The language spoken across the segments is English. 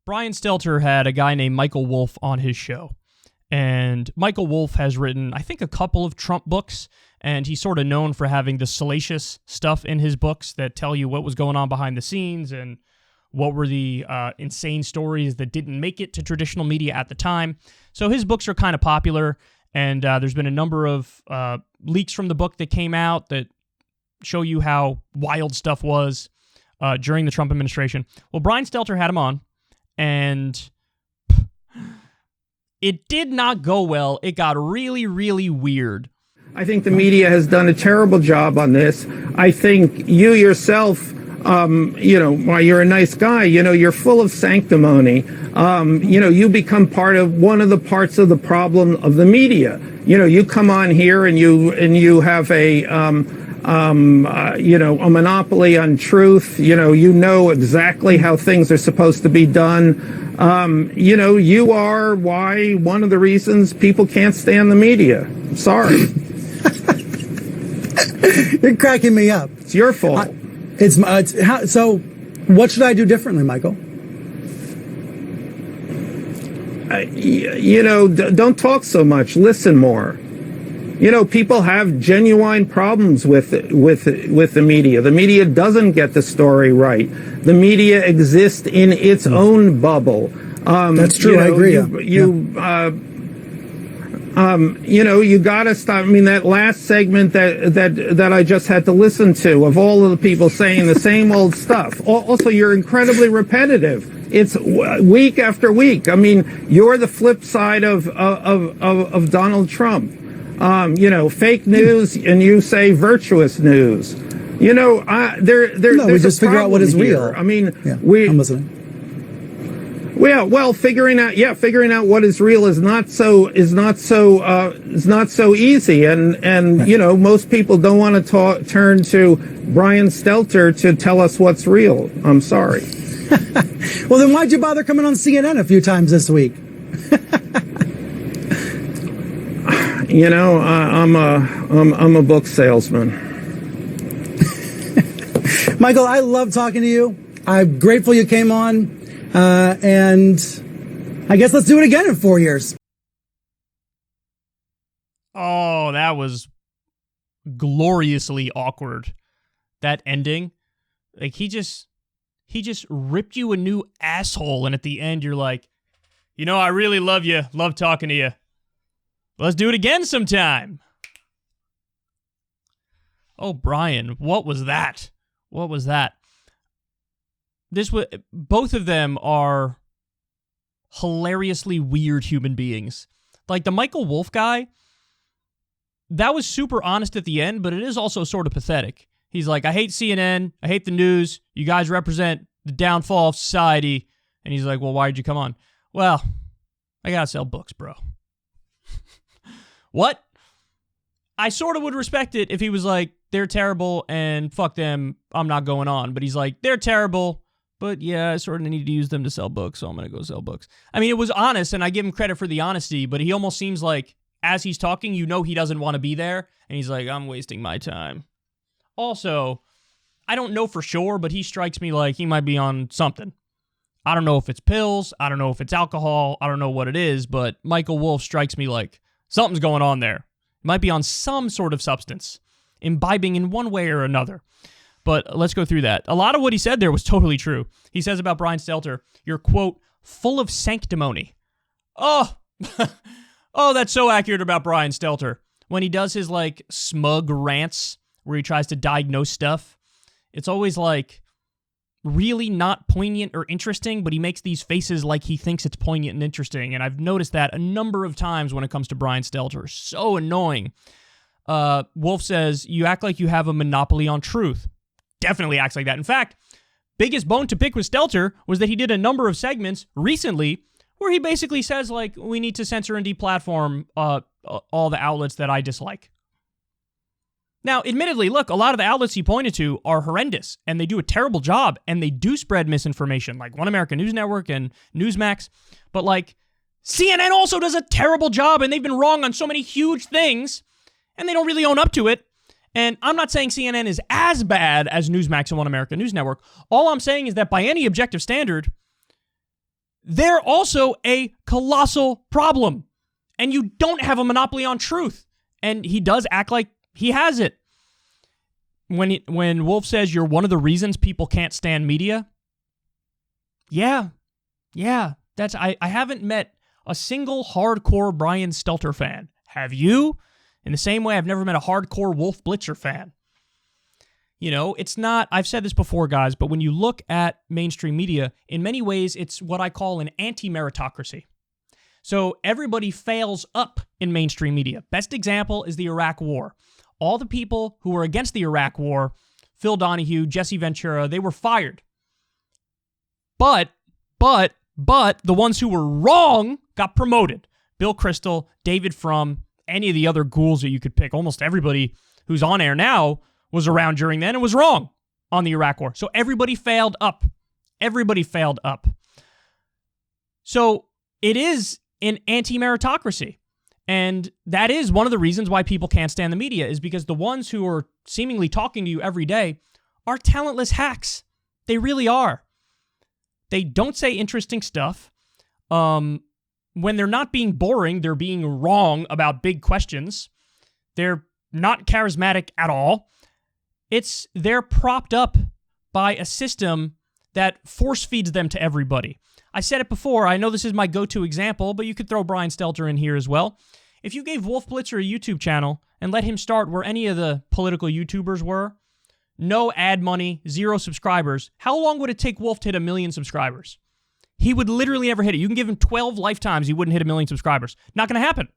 Brian Stelter had a guy named Michael Wolff on his show. And Michael Wolff has written, I think, a couple of Trump books, and he's sort of known for having the salacious stuff in his books that tell you what was going on behind the scenes and what were the insane stories that didn't make it to traditional media at the time. So his books are kind of popular, and there's been a number of leaks from the book that came out that show you how wild stuff was during the Trump administration. Well, Brian Stelter had him on, and it did not go well. It got really, really weird. I think the media has done a terrible job on this. I think you yourself, while you're a nice guy, you're full of sanctimony. You become part of one of the parts of the problem of the media. You come on here and you have a monopoly on truth. You know exactly how things are supposed to be done. You are one of the reasons people can't stand the media. Sorry. You're cracking me up. It's your fault. So what should I do differently, Michael? Don't talk so much. Listen more. People have genuine problems with the media. The media doesn't get the story right. The media exists in its own bubble. That's true. I agree. You gotta stop. I mean, that last segment that I just had to listen to of all of the people saying the same old stuff. Also, you're incredibly repetitive. It's week after week. I mean, you're the flip side of Donald Trump. Fake news, and you say virtuous news. We just figure out what is real. I mean, I'm listening. Well, figuring out what is real is not so easy, and most people don't want to turn to Brian Stelter to tell us what's real. I'm sorry. Well, then why'd you bother coming on CNN a few times this week? I'm a book salesman. Michael, I love talking to you. I'm grateful you came on. And I guess let's do it again in 4 years. Oh, that was gloriously awkward. That ending. Like, he just ripped you a new asshole, and at the end you're like, I really love you. Love talking to you. Let's do it again sometime. Oh, Brian, what was that? What was that? Both of them are hilariously weird human beings. Like the Michael Wolff guy, that was super honest at the end, but it is also sort of pathetic. He's like, I hate CNN, I hate the news, you guys represent the downfall of society. And he's like, well, why did you come on? Well, I gotta sell books, bro. What? I sort of would respect it if he was like, they're terrible and fuck them, I'm not going on. But he's like, they're terrible, but yeah, I sort of need to use them to sell books, so I'm going to go sell books. I mean, it was honest, and I give him credit for the honesty, but he almost seems like, as he's talking, he doesn't want to be there, and he's like, I'm wasting my time. Also, I don't know for sure, but he strikes me like he might be on something. I don't know if it's pills, I don't know if it's alcohol, I don't know what it is, but Michael Wolff strikes me like something's going on there. He might be on some sort of substance, imbibing in one way or another. But let's go through that. A lot of what he said there was totally true. He says about Brian Stelter, you're, quote, full of sanctimony. Oh, oh, that's so accurate about Brian Stelter. When he does his, like, smug rants where he tries to diagnose stuff, it's always, like, really not poignant or interesting, but he makes these faces like he thinks it's poignant and interesting. And I've noticed that a number of times when it comes to Brian Stelter. So annoying. Wolff says, you act like you have a monopoly on truth. Definitely acts like that. In fact, biggest bone to pick with Stelter was that he did a number of segments recently where he basically says, like, we need to censor and deplatform all the outlets that I dislike. Now, admittedly, look, a lot of the outlets he pointed to are horrendous, and they do a terrible job, and they do spread misinformation, like One American News Network and Newsmax. But, like, CNN also does a terrible job, and they've been wrong on so many huge things, and they don't really own up to it. And I'm not saying CNN is as bad as Newsmax and One American News Network. All I'm saying is that by any objective standard, they're also a colossal problem. And you don't have a monopoly on truth. And he does act like he has it. When Wolf says you're one of the reasons people can't stand media, yeah, that's I haven't met a single hardcore Brian Stelter fan. Have you? In the same way, I've never met a hardcore Wolf Blitzer fan. You know, it's not, I've said this before, guys, but when you look at mainstream media, in many ways, it's what I call an anti-meritocracy. So everybody fails up in mainstream media. Best example is the Iraq War. All the people who were against the Iraq War, Phil Donahue, Jesse Ventura, they were fired. But the ones who were wrong got promoted. Bill Kristol, David Frum, any of the other ghouls that you could pick. Almost everybody who's on air now was around during then and was wrong on the Iraq War. So everybody failed up. Everybody failed up. So it is an anti-meritocracy. And that is one of the reasons why people can't stand the media, is because the ones who are seemingly talking to you every day are talentless hacks. They really are. They don't say interesting stuff. When they're not being boring, they're being wrong about big questions. They're not charismatic at all. They're propped up by a system that force feeds them to everybody. I said it before. I know this is my go-to example, but you could throw Brian Stelter in here as well. If you gave Wolf Blitzer a YouTube channel and let him start where any of the political YouTubers were, no ad money, 0 subscribers, how long would it take Wolf to hit 1 million subscribers? He would literally never hit it. You can give him 12 lifetimes, he wouldn't hit 1 million subscribers. Not going to happen.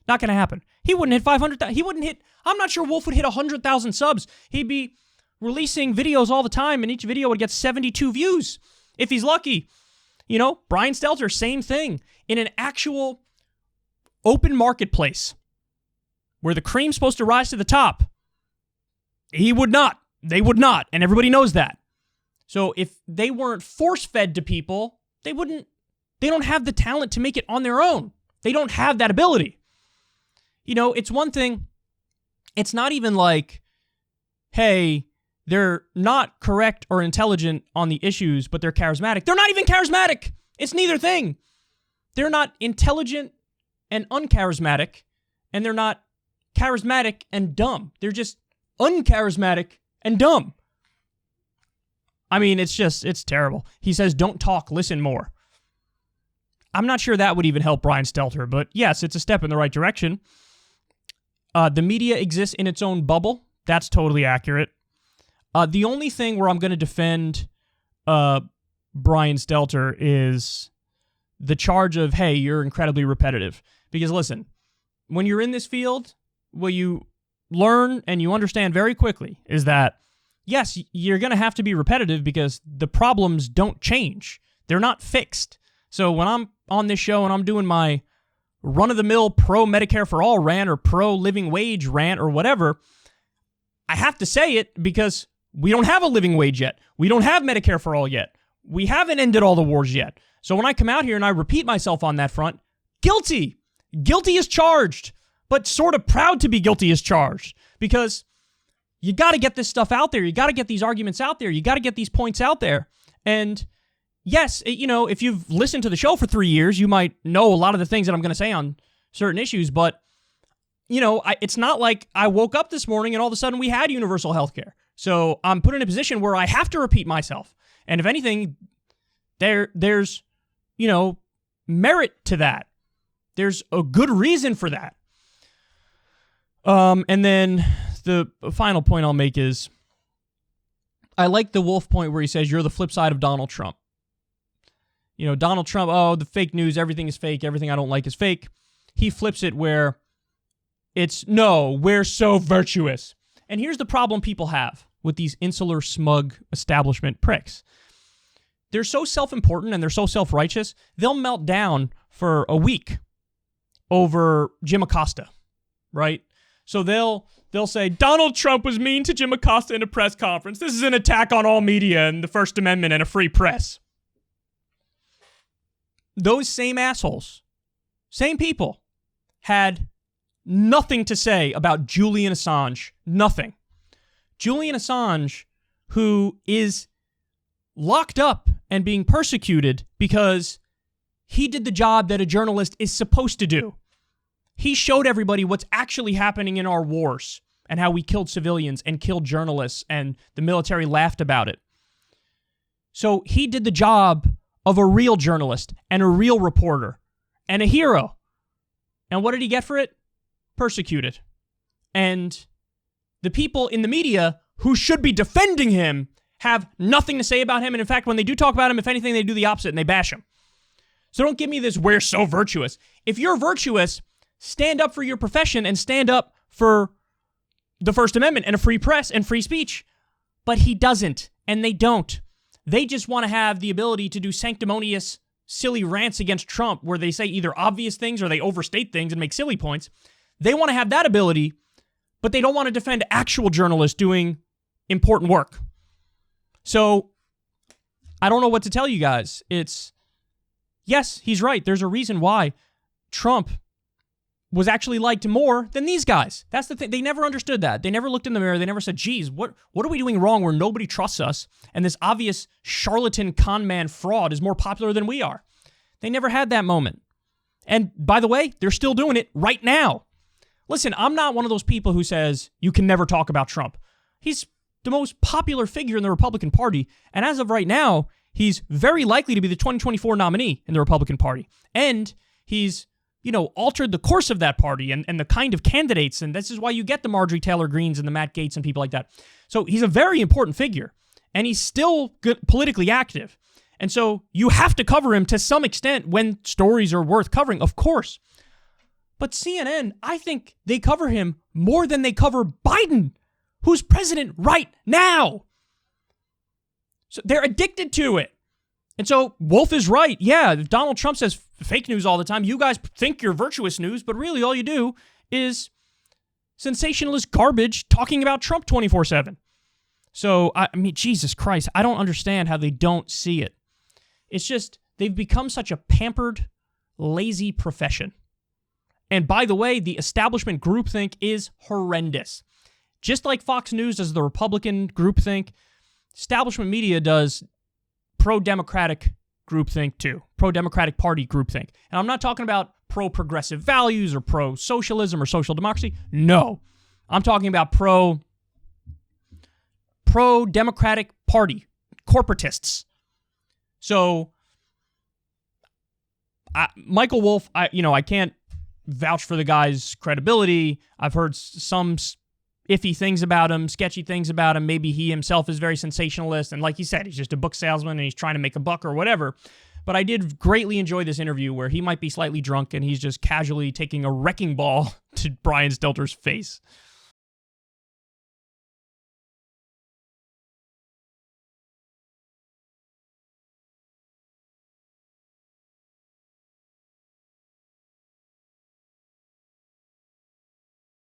Not going to happen. He wouldn't hit 500,000. He wouldn't hit, I'm not sure Wolf would hit 100,000 subs. He'd be releasing videos all the time, and each video would get 72 views if he's lucky. You know, Brian Stelter, same thing. In an actual open marketplace where the cream's supposed to rise to the top, he would not. They would not, and everybody knows that. So if they weren't force-fed to people, they don't have the talent to make it on their own. They don't have that ability. You know, it's one thing, it's not even like, hey, they're not correct or intelligent on the issues, but they're charismatic. They're not even charismatic. It's neither thing. They're not intelligent and uncharismatic, and they're not charismatic and dumb. They're just uncharismatic and dumb. I mean, it's terrible. He says, don't talk, listen more. I'm not sure that would even help Brian Stelter, but yes, it's a step in the right direction. The media exists in its own bubble. That's totally accurate. The only thing where I'm going to defend Brian Stelter is the charge of, hey, you're incredibly repetitive. Because listen, when you're in this field, what you learn and you understand very quickly is that, yes, you're going to have to be repetitive because the problems don't change. They're not fixed. So when I'm on this show and I'm doing my run-of-the-mill pro-Medicare for All rant or pro-living wage rant or whatever, I have to say it because we don't have a living wage yet. We don't have Medicare for All yet. We haven't ended all the wars yet. So when I come out here and I repeat myself on that front, guilty. Guilty as charged, but sort of proud to be guilty as charged, because you got to get this stuff out there. You got to get these arguments out there. You got to get these points out there. And yes, you know, if you've listened to the show for 3 years, you might know a lot of the things that I'm going to say on certain issues, but you know, it's not like I woke up this morning and all of a sudden we had universal health care. So I'm put in a position where I have to repeat myself. And if anything, there's, you know, merit to that. There's a good reason for that. And then the final point I'll make is, I like the Wolf point where he says, you're the flip side of Donald Trump. You know, Donald Trump, oh, the fake news, everything is fake, everything I don't like is fake. He flips it where it's, no, we're so virtuous. And here's the problem people have with these insular, smug establishment pricks. They're so self-important and they're so self-righteous, they'll melt down for a week over Jim Acosta, right? So they'll say, Donald Trump was mean to Jim Acosta in a press conference. This is an attack on all media and the First Amendment and a free press. Those same assholes, same people, had nothing to say about Julian Assange. Nothing. Julian Assange, who is locked up and being persecuted because he did the job that a journalist is supposed to do. He showed everybody what's actually happening in our wars and how we killed civilians and killed journalists, and the military laughed about it. So he did the job of a real journalist and a real reporter and a hero. And what did he get for it? Persecuted. And the people in the media who should be defending him have nothing to say about him. And in fact, when they do talk about him, if anything, they do the opposite and they bash him. So don't give me this, we're so virtuous. If you're virtuous, stand up for your profession and stand up for the First Amendment and a free press and free speech. But he doesn't, and they don't. They just want to have the ability to do sanctimonious, silly rants against Trump where they say either obvious things or they overstate things and make silly points. They want to have that ability, but they don't want to defend actual journalists doing important work. So I don't know what to tell you guys. Yes, he's right. There's a reason why Trump was actually liked more than these guys. That's the thing. They never understood that. They never looked in the mirror. They never said, geez, what are we doing wrong where nobody trusts us and this obvious charlatan con man fraud is more popular than we are? They never had that moment. And by the way, they're still doing it right now. Listen, I'm not one of those people who says you can never talk about Trump. He's the most popular figure in the Republican Party. And as of right now, he's very likely to be the 2024 nominee in the Republican Party. And he's altered the course of that party and the kind of candidates. And this is why you get the Marjorie Taylor Greens and the Matt Gaetz and people like that. So he's a very important figure. And he's still politically active. And so you have to cover him to some extent when stories are worth covering, of course. But CNN, I think they cover him more than they cover Biden, who's president right now. So they're addicted to it. And so Wolf is right. Yeah, Donald Trump says fake news all the time. You guys think you're virtuous news, but really all you do is sensationalist garbage talking about Trump 24/7. So, I mean, Jesus Christ, I don't understand how they don't see it. It's just they've become such a pampered, lazy profession. And by the way, the establishment groupthink is horrendous. Just like Fox News does the Republican groupthink, establishment media does pro-democratic groupthink too. Pro-democratic party groupthink. And I'm not talking about pro-progressive values or pro-socialism or social democracy. No. I'm talking about pro-democratic party, corporatists. So, Michael Wolff, I can't vouch for the guy's credibility. I've heard some iffy things about him, sketchy things about him. Maybe he himself is very sensationalist. And like he said, he's just a book salesman and he's trying to make a buck or whatever. But I did greatly enjoy this interview where he might be slightly drunk and he's just casually taking a wrecking ball to Brian Stelter's face.